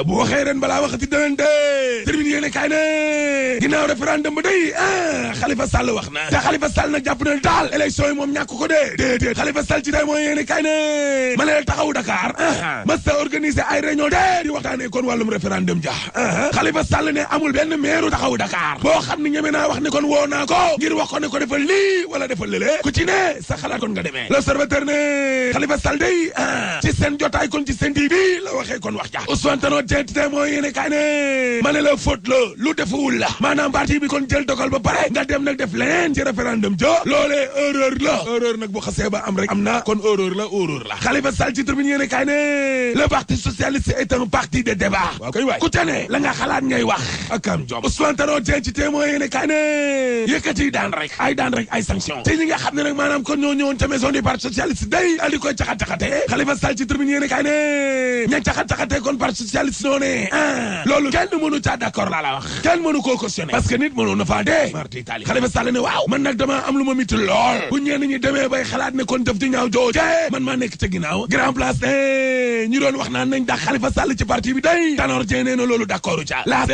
bu waxee ren balaa waxati déwén de termine yéene kaay ne ginnaaw référendum ba day Khalifa Sall wax na te Khalifa Sall nag jàpp na daal élection yi moom ñàkk ko de déedéet Khalifa Sall ci day mooy yéene kaay ne ma ne taxawu Dakar mas ta organiser ay réunion de di waxtaanee kon wàllum référendum ja Khalifa Sall ne amul benn meeru taxawu Dakar boo xam ne ñeme naa wax ne kon woo naa ko ngir wax ko ne ko defal lii wala defal lële ku ci ne sa xalaat kon nga demee l'Observateur ne Khalifa Sall day ci seen jotaay kon ci seen TV la waxee kon wax ja Ousmane Tanor Dieng te mooy yéene kaay ne ma ne la faute la lu defuwul la maanaam parti bi kon jël dogal ba pare nga dem nag def leneen ci référendum jo loolee erreur nag bu xasee ba am rek am na kon erreur la Khalifa Sall ci tribune yéene kaay ne le parti socialiste est un parti de débat waaw koy waay ku te ne la nga xalaat ngay wax ak am jom Ousmane Tanor Dieng ci témoin yéene kaay ne yëkkati daan rek ay sanction te ñi nga xam ne nag maanaam kon ñoo ñëwoon ca maison du parti socialiste day andi koy caxat-caxate Khalifa Sall ci tribune yéene kaay ne ña caxat-caxate kon parti socialiste noo ne loolu kenn mënu caa d'accord laa la wax kenn mënu koo cautionner parce que nit mënoon na faa dee marti Italie Khalifa Sall ne waaw man nag dama am lu ma mitti lool bu ñenn ñi demee bay xalaat ne kon def di ñaaw jooje man maa nekk ca ginnaaw grand place ne ñu doon wax naan nañ dax Khalifa Sall ci parti bi day Tanor Dieng nee na loolu d'accord ca la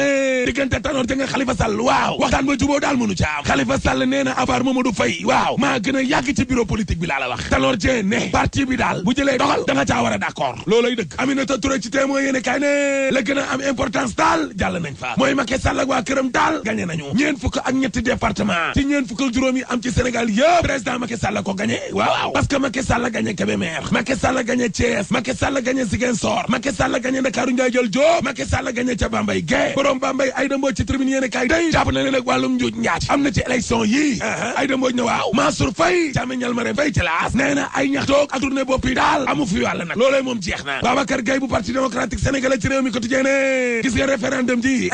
diggante Tanor Dieng ak Khalifa Sall waaw waxtaan ba juboo daal mënu ca am Khalifa Sall nee na à part Mamadou Faye waaw maa gën a yàgg ci bureau politique bi laa la wax Tanor Dieng ne parti bi daal bu jëlee dogal da nga caa war a d'accord loolay dëgg Aminata Touré ci témoin yéene kaay ne la gën a am importance daal jàll nañ fa mooy Macky Sall ak waa këram daal gagné nañu ñeen fukk ak ñetti département ci ñeen fukk ak juróom yi am ci Sénégal yëpp président Macky Sall ko gagné waaw parce que Macky Sall gagné Kébémer Macky Sall gagné Thiès Macky Sall gagné Ziguinchor Macky Sall gagné Ndakaaru Ndiaye jël Diop Macky Sall gagné ca Bambey Gué borom Bambey Aïda Mbodj ci tribune yéene kaay day jàpp na ne nag wàllum njuuj njaaj am na ci élection yii Aïda Mbodj ne waaw Mansour Faye càmmiñal Marème Faye ci laas nee na ay ñaxtoog ak tournée bopp yi daal amu fi wàll nag loolee moom jeex na Babacar Gaye bu parti démocratique sénégalais ci réew mi quotidien ne gis nga référendum ji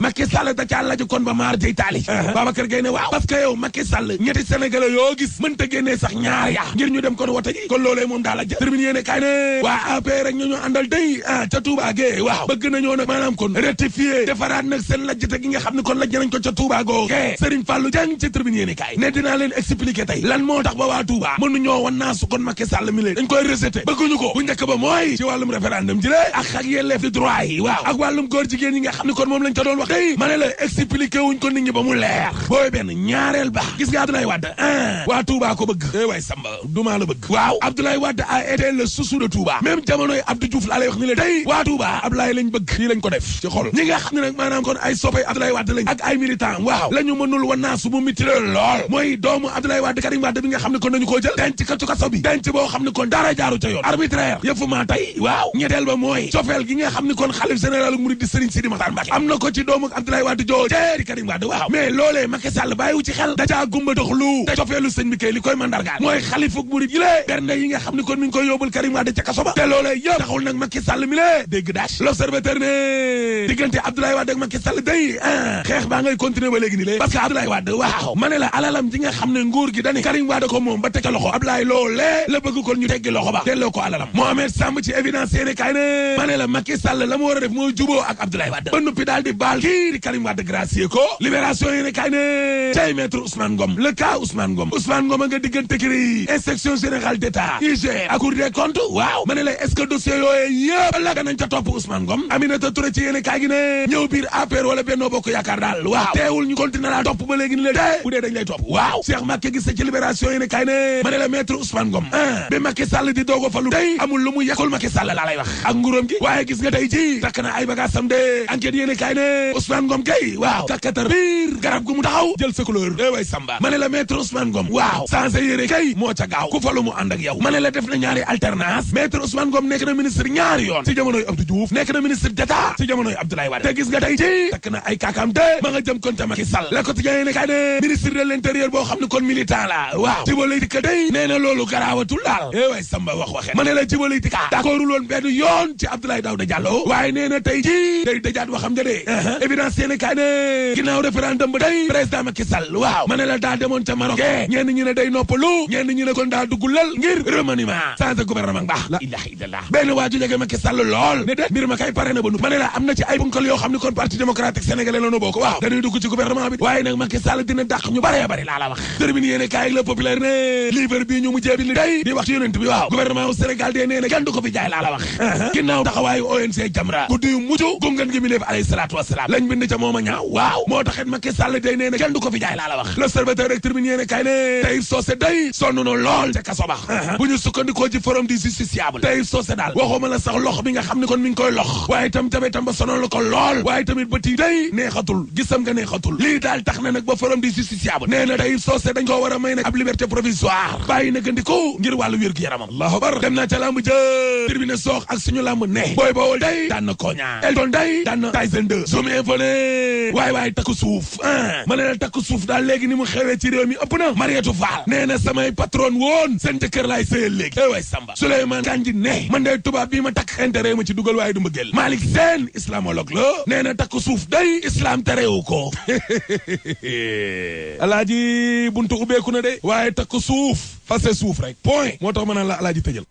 Macky Sall da ca laju kon ba maar jëy taali Babacar Gaye ne waaw parce que yow Macky Sall ñetti sénégalais yoo gis mënta génnee sax ñaar ya ngir ñu dem kon wote ji kon loolee moom daal la jë termine yéene kaay ne waa APR rek ñoo àndal day ca Touba Gueye waaw bëgg nañoo nag maanaam kon rectifier defaraat nag seen lajjate gi nga xam ne kon lajj nañ ko ca Touba goo Serigne Fallou Dieng ci tribune yéene kaay ne dinaa leen expliquer tey lan moo tax ba waa Touba mënuñoo wan naa su kon Macky Sall mi leen dañ koy rejeté bëgguñu ko bu njëkk ba mooy ci wàllum référendum ji lée ak yelleef di droit yi waaw ak wàllum góor jigéen yi nga xam ne kon moom lañ ko doon wax tey ma ne la expliqué wuñ ko nit ñi ba mu leer booy benn ñaareel ba gis nga Abdoulaye Wade waa Touba ko bëgg waay Samba dumaa la bëgg waaw Abdoulaye Wade a été le chouchou de Touba même jamonoy Abdou Diouf laa lay wax ni la tey waa Touba Abdoulaye lañ bëgg lii lañ ko def ci xol ñi nga xam ne nag maanaam kon ay soppay Abdoulaye Wade lañ ak ay militant waaw la ñu mënul wanaa su mu miti lool mooy doomu Abdoulaye Wade Karim Wade bi nga xam ne kon nañu koo jël denc ka ci kaso bi denc boo xam ne kon dara jaaru ca yoon arbitraire yëfu maa tey waaw ñetteel ba mooy cofeel gi nga xam ne kon xalif général Mouride Serigne Sidi Makhtar Mbacké am na ko ci doomu Abdoulaye Wade jooje di Karim Wade waaw mais loolee Macky Sall bàyyiwu ci xel dacaa gumba doxlu te cofeelu sëñ bi kay li koy mandargaal mooy xalifuk Mouride yi lée bernde yi nga xam ne kon mi ngi koy yóbbul Karim Wade ca kaso ba te loolee yëpp taxul nag Macky Sall mi lée dégg daaj l'Observateur ne diggante Abdoulaye Wade ak Macky Sall day xeex baa ngay continuer ba léegi ni lée parce que Abdoulaye Wade waaw ma ne la alalam ji nga xam ne nguur gi dani Karim Wade ko moom ba teg ca loxo Abdoulaye loolee la bëgg kon ñu teggi loxo ba delloo ko alalam Mohamed Samb ci évidence yéene kaay ne ma ne la Macky Sall la mu war a def mooy juboo ak Abdoulaye Wade ba noppi daal di baal kii di Karim Wade gracier ko libération yéene kaay ne cay maître Ousmane Ngom le cas Ousmane Ngom a nga diggante kii inspection générale d'État IG ak Cour des comptes waaw ma ne la est-ce que dossier yooyu yëpp la nañ ca topp Ousmane Ngom Aminata Touré ci yéene kaay gi ne ñëw biir APR wala Benno Bokk Yaakaar daal waaw teewul ñu continuer la topp ba léegi ni la dee bu dee dañ lay topp waaw Cheikh Mbacké gis ci libération yéene kaay ne ma ne la maître Ousmane Ngom ba Macky Sall di doogo falu tey amul lu mu yekkul Macky Sall laa lay wax ak nguuram gi waaye gis nga tey ji takk na ay bagage sam de enquête yéene kaay ne Ousmane Ngom kay waaw kakkatar biir garab gu mu taxaw jël sa couleur way Samba ma ne la maître Ousmane Ngom waaw changé yére kay moo ca gaaw ku falu mu ànd ak yow ma ne la def na ñaari alternance maître Ousmane Ngom nekk na ministre ñaari yoon ci jamonoy Abdou Diouf nekk na ministre d'État ci jamonoy Abdoulaye Wade te gis nga tey ji takk na ay kakam de ma nga jëm kon ca Macky Sall la quotidien yéene kaay ne ministre de l'intérieur boo xam ne kon militant la waaw Djibo Ka day nee na loolu garaawatul daal way Samba wax waxe ma ne la Djibo Ka d'accordul woon benn yoon ci Abdoulaye Daouda Diallo waaye nee na tey ji day dajaat waxam ja de évidence yéene kaay ne ginnaaw référendum ba day président Macky Sall waaw ma ne la daa demoon ca Maroc ñenn ñi ne day noppalu ñenn ñi ne kon daa dugg lal ngir remaniement changé gouvernement baax la ilaha illallah benn waa ju jege Macky Sall lool ne de mbir ma kay pare na ba nu ma ne la am na ci ay bunkal yoo xam ne kon parti démocratique sénégalais la nu bokk waaw dañuy dugg ci gouvernement bi waaye nag Macky Sall dina dàq ñu bare bari laa la wax termine yéene kaay la populaire ne livre bii ñu mujjee bi ni day di wax ci yonent bi waaw gouvernement wu Sénégal dee nee na kenn du ko fi jaay laa la wax ginnaaw taxawaayu ONG Jamra guddi yu mucc gungan gi mi def alayhi salaatu wasalaam lañ bind ca moom a ñaaw waaw moo taxit Macky Sall day nee na kenn du ko fi jaay laa la wax l'observateur rek termine yéene kaay ne Taïb Socé day sonn na lool ca kaso ba bu ñu sukkandikoo ci forum du justiciable Taïb Socé daal waxuma la sax lox bi nga xam ne kon mi ngi koy lox waaye itam jabetam ba sonal la ko lool waaye tamit bët yi day neexatul gisam nga neexatul lii daal tax na nag ba forum du justiciable nee na Taïb Socé dañ koo war a may nag ab liberté provisoire bàyyi na gëndiko ngir wàllu wér-gu-yaramam allahu akbar dem naa ca lamb jë tribune soox ak suñu lamb ne booy boowul day daan na Koña Elton day daan na Tyson 2 zoom info ne waay takku suuf ma ne la takku suuf daal léegi ni mu xewee ci réew mi ëpp na Mariétou Fall nee na samay patron woon seen jëkkër laay sëyal léegi waay Samba Souleymane Kandji ne man day tubaab bii ma takk intérêt ma ci dugal waaye du mbëggeel Malick Sène islamologue la nee na takku suuf day islam terewu ko alaaji buntu ubbeeku na de waaye takku suuf fase suuf rek point moo tax ma naan la alaaji tëjal